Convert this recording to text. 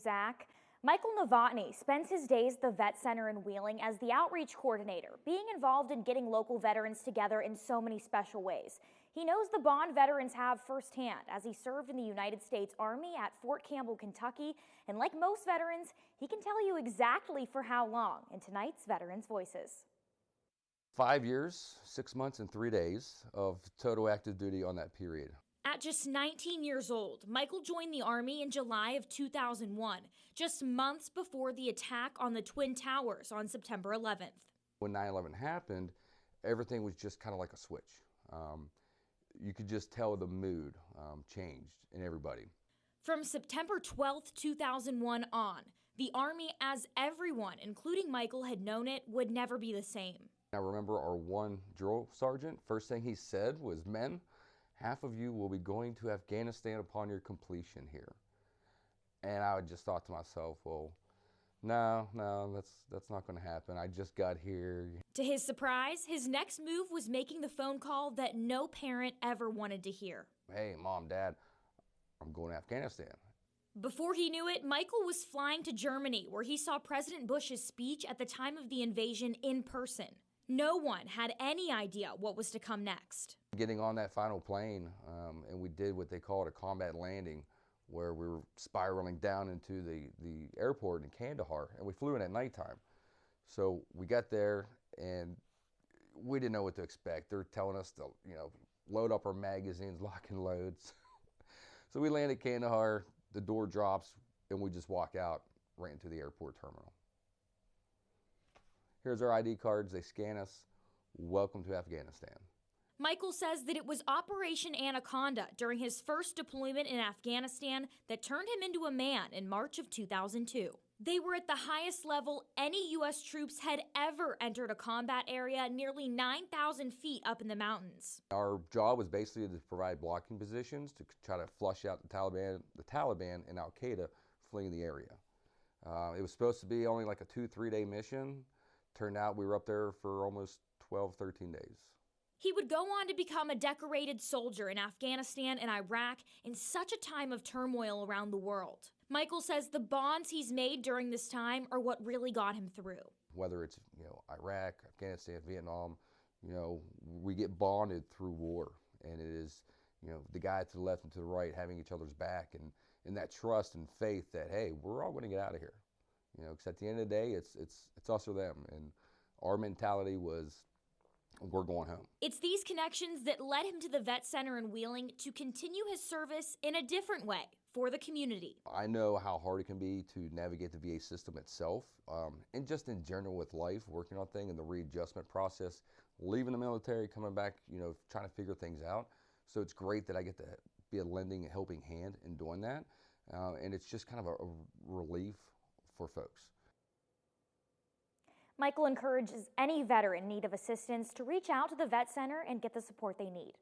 Zach. Michael Novotney spends his days at the Vet Center in Wheeling as the outreach coordinator, being involved in getting local veterans together in so many special ways. He knows the bond veterans have firsthand as he served in the United States Army at Fort Campbell, Kentucky. And like most veterans, he can tell you exactly for how long in tonight's Veterans Voices. 5 years, 6 months, and 3 days of total active duty on that period. At just 19 years old, Michael joined the Army in July of 2001, just months before the attack on the Twin Towers on September 11th. When 9/11 happened, everything was just kind of like a switch. You could just tell the mood changed in everybody. From September 12th, 2001 on, the Army, as everyone, including Michael, had known it, would never be the same. I remember our one drill sergeant, first thing he said was, "Men, half of you will be going to Afghanistan upon your completion here." And I just thought to myself, well, no, that's not going to happen. I just got here. To his surprise, his next move was making the phone call that no parent ever wanted to hear. "Hey, Mom, Dad, I'm going to Afghanistan." Before he knew it, Michael was flying to Germany, where he saw President Bush's speech at the time of the invasion in person. No one had any idea what was to come next. Getting on that final plane, and we did what they called a combat landing, where we were spiraling down into the airport in Kandahar, and we flew in at nighttime. So we got there, and we didn't know what to expect. They're telling us to, load up our magazines, lock and loads. So we land at Kandahar, the door drops, and we just walk out right into the airport terminal. Here's our ID cards, they scan us. Welcome to Afghanistan. Michael says that it was Operation Anaconda during his first deployment in Afghanistan that turned him into a man in March of 2002. They were at the highest level any U.S. troops had ever entered a combat area, nearly 9,000 feet up in the mountains. Our job was basically to provide blocking positions to try to flush out the Taliban and Al-Qaeda fleeing the area. It was supposed to be only like a 2-3 day mission. Turned out we were up there for almost 12, 13 days. He would go on to become a decorated soldier in Afghanistan and Iraq in such a time of turmoil around the world. Michael says the bonds he's made during this time are what really got him through. Whether it's Iraq, Afghanistan, Vietnam, we get bonded through war, and it is the guy to the left and to the right having each other's back, and that trust and faith that, hey, we're all going to get out of here. Because at the end of the day, it's us or them, and our mentality was, we're going home. It's these connections that led him to the Vet Center in Wheeling to continue his service in a different way for the community. I know how hard it can be to navigate the VA system itself, and just in general with life, working on things and the readjustment process, leaving the military, coming back, trying to figure things out. So it's great that I get to be a lending and helping hand in doing that, and it's just kind of a relief for folks. Michael encourages any veteran in need of assistance to reach out to the Vet Center and get the support they need.